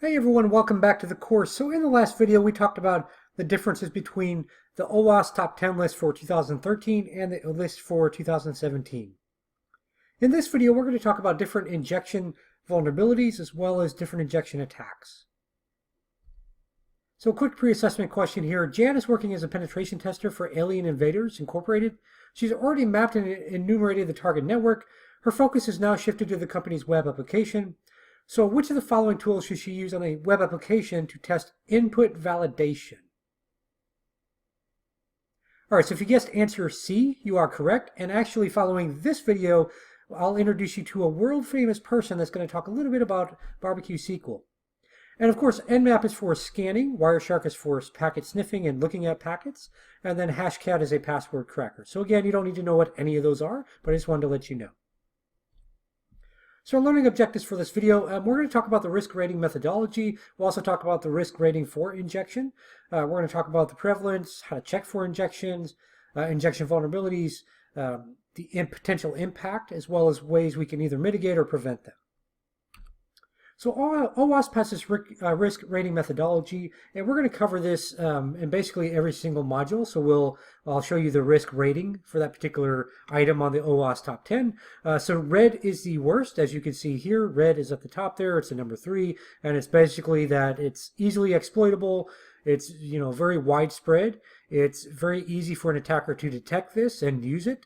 Hey everyone, welcome back to the course. So in the last video, we talked about the differences between the OWASP top 10 list for 2013 and the list for 2017. In this video, we're going to talk about different injection vulnerabilities as well as different injection attacks. So a quick pre-assessment question here. Jan is working as a penetration tester for Alien Invaders Incorporated. She's already mapped and enumerated the target network. Her focus is now shifted to the company's web application. So which of the following tools should she use on a web application to test input validation? All right, so if you guessed answer C, you are correct. And actually following this video, I'll introduce you to a world famous person that's going to talk a little bit about barbecue SQL. And of course, Nmap is for scanning, Wireshark is for packet sniffing and looking at packets, and then Hashcat is a password cracker. So again, you don't need to know what any of those are, but I just wanted to let you know. So our learning objectives for this video, we're going to talk about the risk rating methodology. We'll also talk about the risk rating for injection. We're going to talk about the prevalence, how to check for injections, injection vulnerabilities, the potential impact, as well as ways we can either mitigate or prevent them. So OWASP has this risk rating methodology, and we're going to cover this in basically every single module. So I'll show you the risk rating for that particular item on the OWASP top 10. So red is the worst, as you can see here. Red is at the top there. It's the number 3, and it's basically that it's easily exploitable. It's very widespread. It's very easy for an attacker to detect this and use it.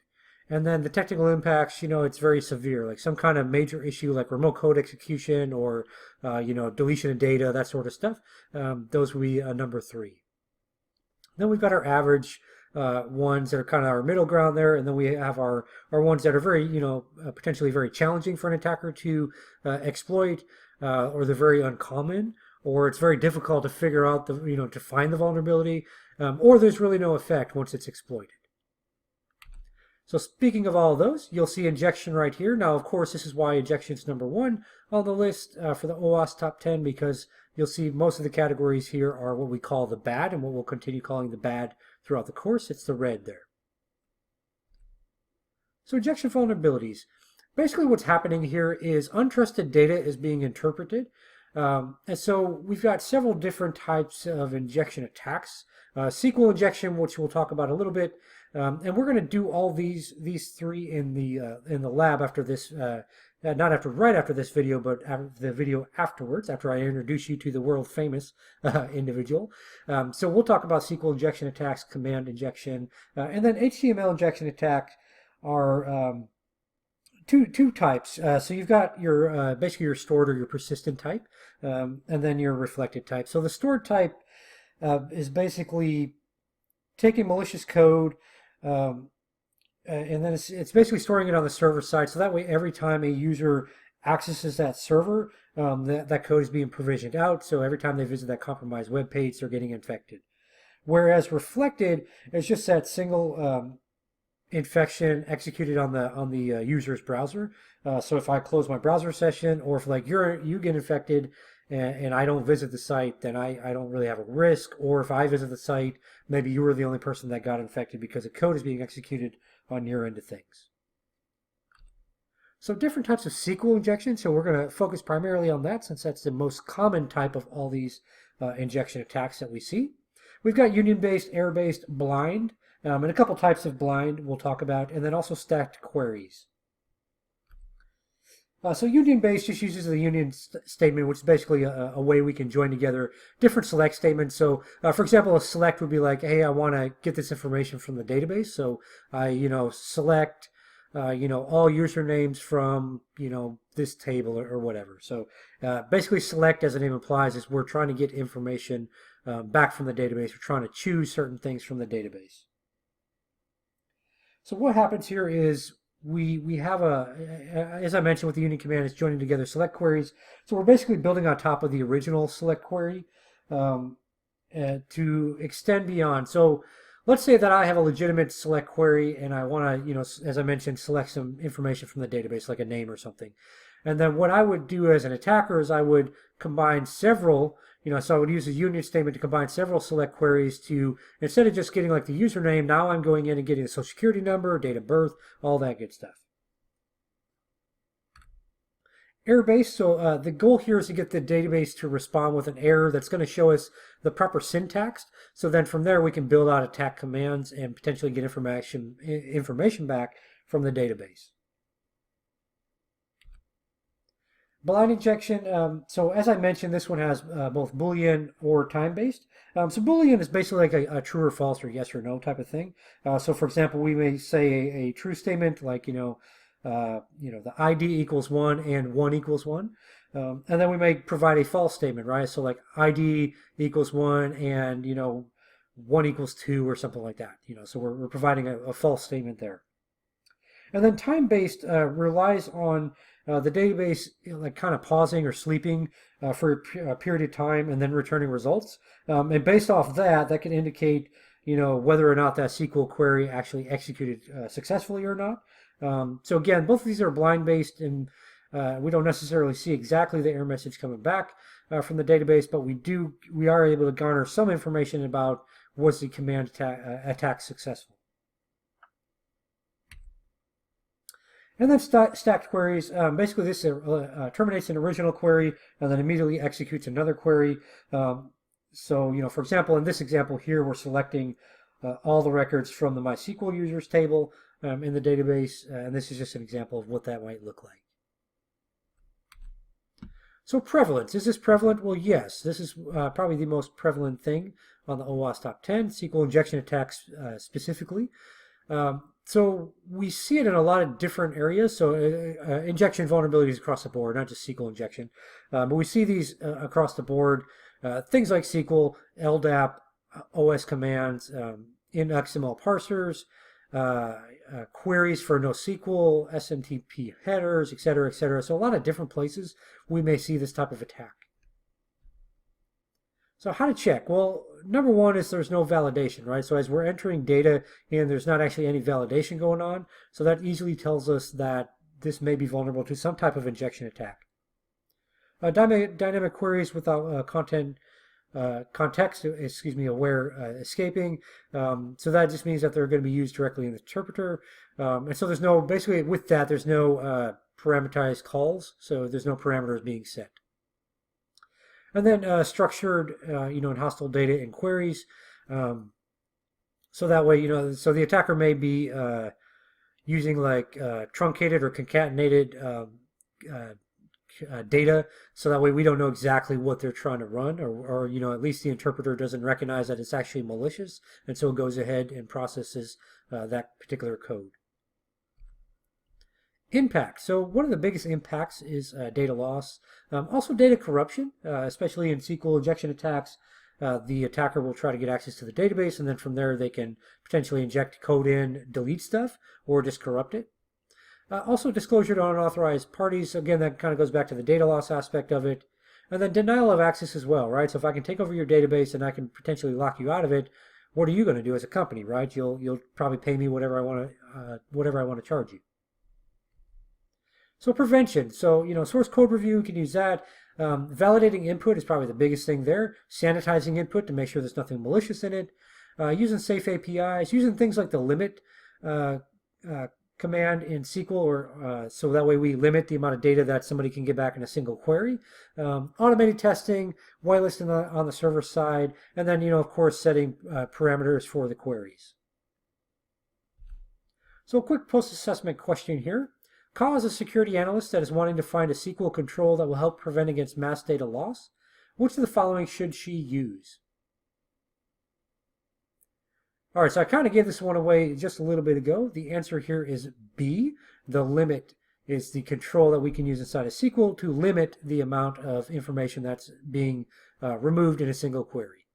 And then the technical impacts, it's very severe, like some kind of major issue like remote code execution or, deletion of data, that sort of stuff. Those will be number 3. Then we've got our average ones that are kind of our middle ground there. And then we have our ones that are very, potentially very challenging for an attacker to exploit, or they're very uncommon, or it's very difficult to figure out to find the vulnerability, or there's really no effect once it's exploited. So speaking of all of those, you'll see injection right here. Now, of course, this is why injection is number 1 on the list for the OWASP top 10, because you'll see most of the categories here are what we call the bad, and what we'll continue calling the bad throughout the course. It's the red there. So injection vulnerabilities. Basically what's happening here is untrusted data is being interpreted. And so we've got several different types of injection attacks. SQL injection, which we'll talk about a little bit, and we're going to do all these 3 in the lab after this, right after this video, but after the video afterwards, after I introduce you to the world famous individual. So we'll talk about SQL injection attacks, command injection, and then HTML injection attacks are two types. So you've got your basically your stored or your persistent type, and then your reflected type. So the stored type is basically taking malicious code, and then it's basically storing it on the server side. So that way, every time a user accesses that server, that code is being provisioned out. So every time they visit that compromised web page, they're getting infected. Whereas reflected is just that single infection executed on the user's browser. So if I close my browser session, or if like you get infected and I don't visit the site, then I don't really have a risk. Or if I visit the site, maybe you were the only person that got infected because the code is being executed on your end of things. So different types of SQL injection. So we're going to focus primarily on that, since that's the most common type of all these injection attacks that we see. We've got union-based, error-based, blind, and a couple types of blind we'll talk about, and then also stacked queries. So union-based just uses the union statement, which is basically a way we can join together different select statements. So, for example, a select would be like, hey, I want to get this information from the database. So I, select, all usernames from, this table or whatever. So basically select, as the name implies, is we're trying to get information back from the database. We're trying to choose certain things from the database. So what happens here is we have as I mentioned with the union command, it's joining together select queries. So we're basically building on top of the original select query to extend beyond. So let's say that I have a legitimate select query and I want to, as I mentioned, select some information from the database, like a name or something. And then what I would do as an attacker is I would combine several, so I would use a union statement to combine several select queries to, instead of just getting like the username, now I'm going in and getting the social security number, date of birth, all that good stuff. Error-based, so the goal here is to get the database to respond with an error that's going to show us the proper syntax. So then from there we can build out attack commands and potentially get information back from the database. Blind injection, so as I mentioned, this one has both Boolean or time-based. So Boolean is basically like a true or false or yes or no type of thing. So for example, we may say a true statement like, the ID equals 1 and 1 equals 1. And then we may provide a false statement, right? So like ID equals 1 and, 1 equals 2 or something like that. So we're providing a false statement there. And then time-based relies on the database like kind of pausing or sleeping for a period of time and then returning results. And based off that can indicate, whether or not that SQL query actually executed successfully or not. So again, both of these are blind-based, and we don't necessarily see exactly the error message coming back from the database, but we are able to garner some information about was the command attack successful. And then stacked queries, basically this terminates an original query and then immediately executes another query. So, for example, in this example here, we're selecting all the records from the MySQL users table in the database, and this is just an example of what that might look like. So prevalence, is this prevalent? Well, yes, this is probably the most prevalent thing on the OWASP top 10, SQL injection attacks specifically. So we see it in a lot of different areas. So injection vulnerabilities across the board, not just SQL injection, but we see these across the board. Things like SQL, LDAP, OS commands, in XML parsers, queries for NoSQL, SMTP headers, et cetera, et cetera. So a lot of different places we may see this type of attack. So how to check? Well, number one is there's no validation, right? So as we're entering data and there's not actually any validation going on, so that easily tells us that this may be vulnerable to some type of injection attack. Dynamic queries without context, aware escaping. So that just means that they're going to be used directly in the interpreter. And so there's no, basically with that, there's no parameterized calls, so there's no parameters being set. And then structured, and hostile data in queries. So that way, so the attacker may be using like truncated or concatenated data, so that way we don't know exactly what they're trying to run, or at least the interpreter doesn't recognize that it's actually malicious, and so it goes ahead and processes that particular code. Impact. So one of the biggest impacts is data loss. Also data corruption, especially in SQL injection attacks. The attacker will try to get access to the database, and then from there they can potentially inject code in, delete stuff, or just corrupt it. Also disclosure to unauthorized parties. Again, that kind of goes back to the data loss aspect of it. And then denial of access as well, right? So if I can take over your database and I can potentially lock you out of it, what are you going to do as a company, right? You'll probably pay me whatever I want to charge you. So prevention, so source code review, you can use that. Validating input is probably the biggest thing there. Sanitizing input to make sure there's nothing malicious in it. Using safe APIs, using things like the limit command in SQL, or so that way we limit the amount of data that somebody can get back in a single query. Automated testing, whitelisting on the server side, and then of course setting parameters for the queries. So a quick post-assessment question here. Ka is a security analyst that is wanting to find a SQL control that will help prevent against mass data loss. Which of the following should she use? All right, so I kind of gave this one away just a little bit ago. The answer here is B. The limit is the control that we can use inside of SQL to limit the amount of information that's being removed in a single query.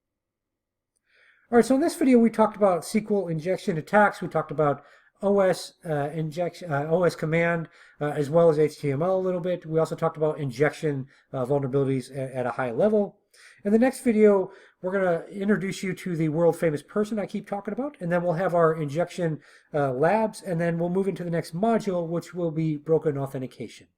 All right, so in this video we talked about SQL injection attacks. We talked about OS OS command, as well as HTML a little bit. We also talked about injection vulnerabilities at a high level. In the next video, we're going to introduce you to the world famous person I keep talking about, and then we'll have our injection labs, and then we'll move into the next module, which will be broken authentication.